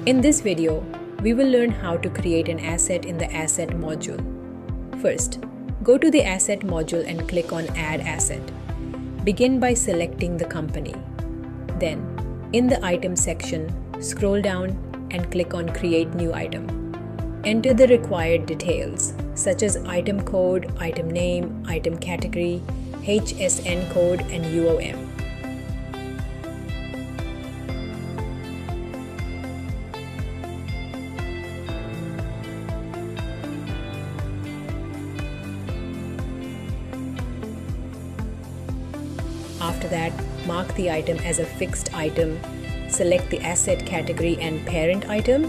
In this video, we will learn how to create an asset in the Asset module. First, go to the Asset module and click on Add Asset. Begin by selecting the company. Then, in the Item section, scroll down and click on Create New Item. Enter the required details, such as item code, item name, item category, HSN code, and UOM. After that, mark the item as a fixed item, select the asset category and parent item,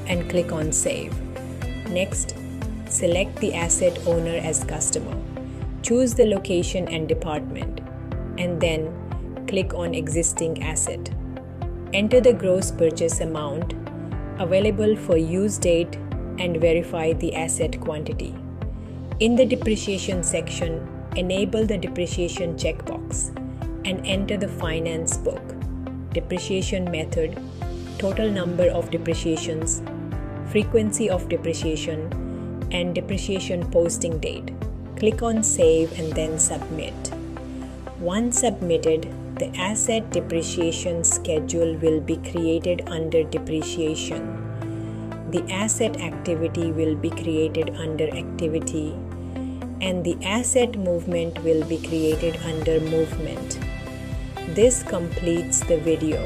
and click on Save. Next, select the asset owner as customer. Choose the location and department, and then click on Existing Asset. Enter the gross purchase amount, available for use date, and verify the asset quantity. In the Depreciation section, enable the Depreciation checkbox and enter the finance book, depreciation method, total number of depreciations, frequency of depreciation, and depreciation posting date. Click on Save and then Submit. Once submitted, the asset depreciation schedule will be created under Depreciation. The asset activity will be created under Activity, and the asset movement will be created under Movement. This completes the video.